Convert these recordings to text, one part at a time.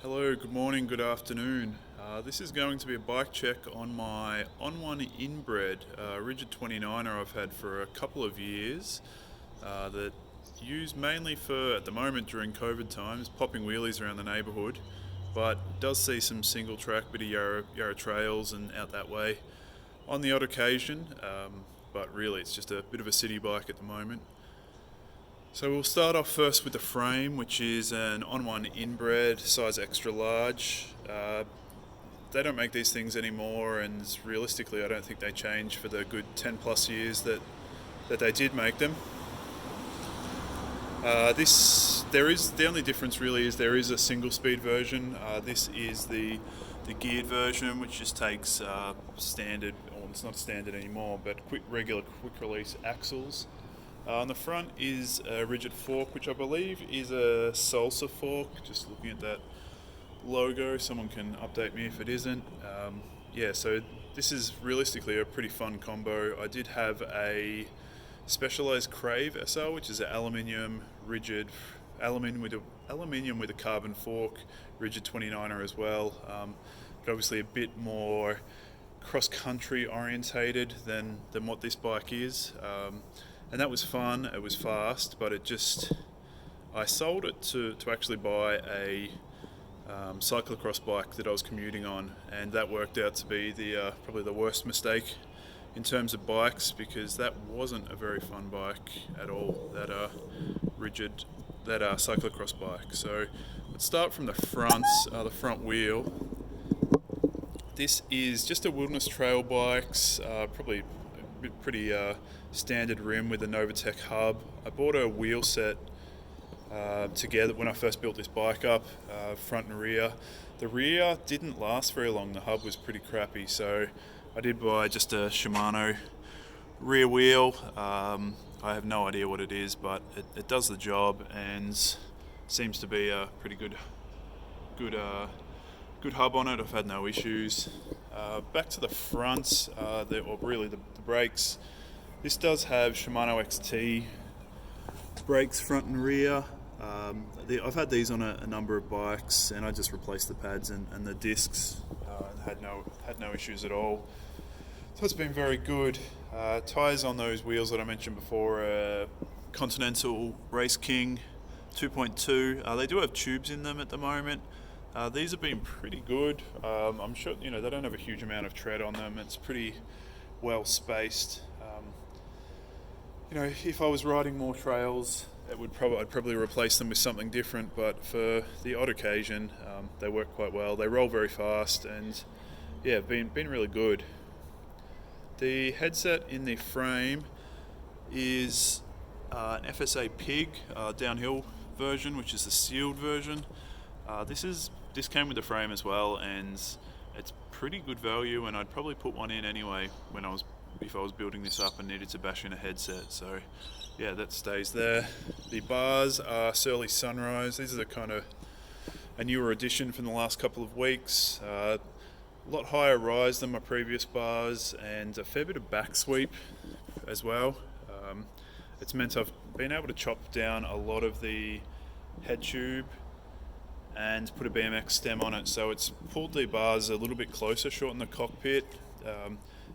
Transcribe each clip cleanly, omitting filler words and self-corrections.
Hello, good morning, good afternoon. This is going to be a bike check on my OnOne Inbred rigid 29er I've had for a couple of years that used mainly for, at the moment during COVID times, popping wheelies around the neighbourhood, but does see some single track, bit of Yarra trails and out that way on the odd occasion, but really it's just a bit of a city bike at the moment. So we'll start off first with the frame, which is an OnOne Inbred, size extra large. They don't make these things anymore, and realistically I don't think they change for the good 10 plus years that they did make them. The only difference really is there is a single speed version. This is the geared version, which just takes standard, or it's not standard anymore, but regular quick release axles. On the front is a rigid fork, which I believe is a salsa fork. Just looking at that logo, someone can update me if it isn't. So this is realistically a pretty fun combo. I did have a Specialized Crave SR, which is an aluminium with a carbon fork, rigid 29er as well, but obviously a bit more cross-country orientated than what this bike is. And that was fun, it was fast, but I sold it to actually buy a cyclocross bike that I was commuting on, and that worked out to be probably the worst mistake in terms of bikes, because that wasn't a very fun bike at all, that cyclocross bike. So let's start from the front wheel. This is just a wilderness trail bikes, probably pretty standard rim with a Novatech hub. I bought a wheel set together when I first built this bike up, front and rear. The rear didn't last very long, the hub was pretty crappy, so I did buy just a Shimano rear wheel. I have no idea what it is, but it does the job and seems to be a pretty good hub on it. I've had no issues. Back to the front, the brakes. This does have Shimano XT brakes front and rear. I've had these on a number of bikes, and I just replaced the pads and the discs. Had no issues at all. So it's been very good. Tyres on those wheels that I mentioned before, Continental Race King 2.2. They do have tubes in them at the moment. These have been pretty good. I'm sure they don't have a huge amount of tread on them. It's pretty well spaced. If I was riding more trails, I'd probably replace them with something different. But for the odd occasion, they work quite well. They roll very fast, and been really good. The headset in the frame is an FSA Pig downhill version, which is the sealed version. This came with the frame as well, and it's pretty good value, and I'd probably put one in anyway if I was building this up and needed to bash in a headset. So that stays there. The bars are Surly Sunrise. These are kind of a newer addition from the last couple of weeks. A lot higher rise than my previous bars, and a fair bit of back sweep as well. It's meant I've been able to chop down a lot of the head tube and put a BMX stem on it, so it's pulled the bars a little bit closer, shortened the cockpit,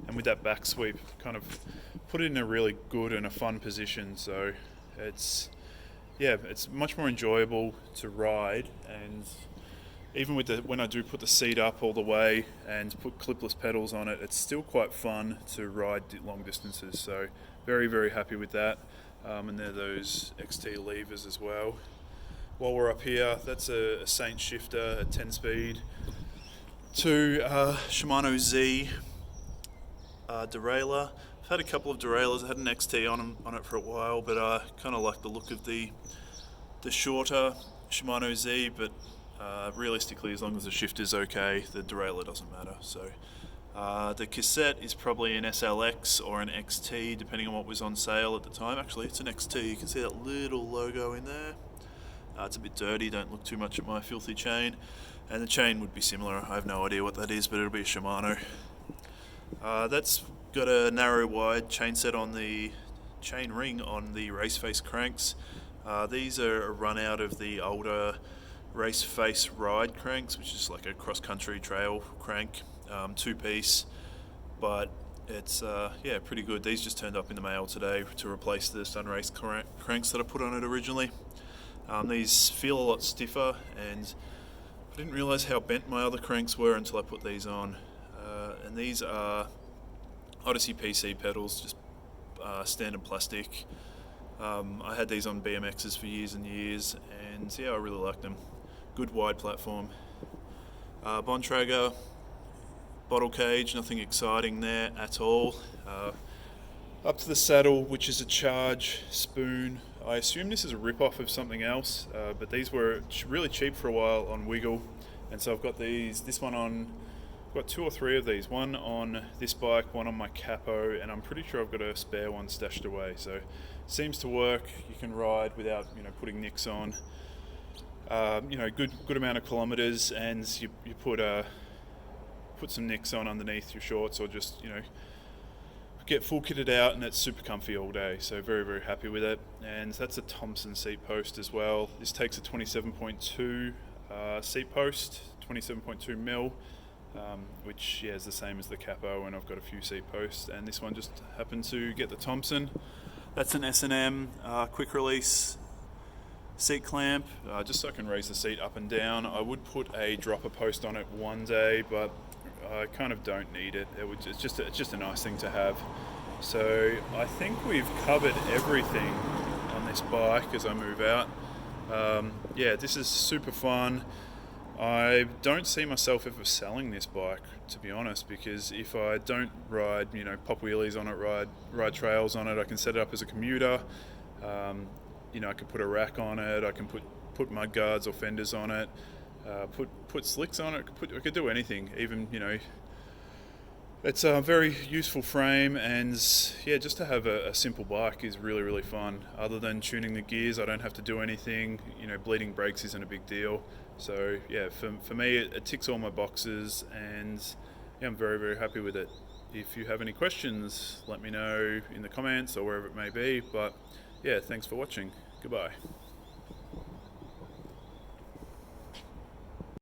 and with that back sweep kind of put it in a really good and a fun position. So it's much more enjoyable to ride, and even when I do put the seat up all the way and put clipless pedals on it, it's still quite fun to ride long distances. So very, very happy with that. And there are those XT levers as well. While we're up here, that's a Saint shifter at 10 speed to Shimano Z derailleur. I've had a couple of derailleurs. I had an XT on it for a while, but I kind of like the look of the shorter Shimano Z, but realistically, as long as the shifter's okay, the derailleur doesn't matter. So the cassette is probably an SLX or an XT, depending on what was on sale at the time. Actually, it's an XT. You can see that little logo in there. It's a bit dirty, don't look too much at my filthy chain. And the chain would be similar. I have no idea what that is, but it'll be a Shimano. That's got a narrow wide chain set on the chain ring on the race face cranks. These are a run out of the older race face ride cranks, which is like a cross-country trail crank, 2-piece, but it's pretty good. These just turned up in the mail today to replace the Sunrace cranks that I put on it originally. These feel a lot stiffer, and I didn't realise how bent my other cranks were until I put these on. And these are Odyssey PC pedals, just standard plastic. I had these on BMXs for years and years, and I really like them. Good wide platform. Bontrager, bottle cage, nothing exciting there at all. Up to the saddle, which is a charge spoon. I assume this is a rip-off of something else, but these were really cheap for a while on Wiggle, and so I've got this one on. I've got 2 or 3 of these. One on this bike, one on my capo, and I'm pretty sure I've got a spare one stashed away. So, seems to work. You can ride without putting nicks on. Good amount of kilometers, and you put some nicks on underneath your shorts, or just get full kitted out, and it's super comfy all day. So very, very happy with it. And that's a Thompson seat post as well. This takes a 27.2 seat post, 27.2 mil, which is the same as the capo, and I've got a few seat posts, and this one just happened to get the Thompson. That's an S&M quick release seat clamp, just so I can raise the seat up and down. I would put a dropper post on it one day, but I kind of don't need it. It's just a nice thing to have. So I think we've covered everything on this bike as I move out. This is super fun. I don't see myself ever selling this bike, to be honest, because if I don't ride, pop wheelies on it, ride trails on it, I can set it up as a commuter. I could put a rack on it. I can put mud guards or fenders on it. Put slicks on it. I could do anything. Even it's a very useful frame, and just to have a simple bike is really, really fun. Other than tuning the gears, I don't have to do anything. Bleeding brakes isn't a big deal. So for me, it ticks all my boxes, and I'm very, very happy with it. If you have any questions, let me know in the comments or wherever it may be. But thanks for watching. Goodbye.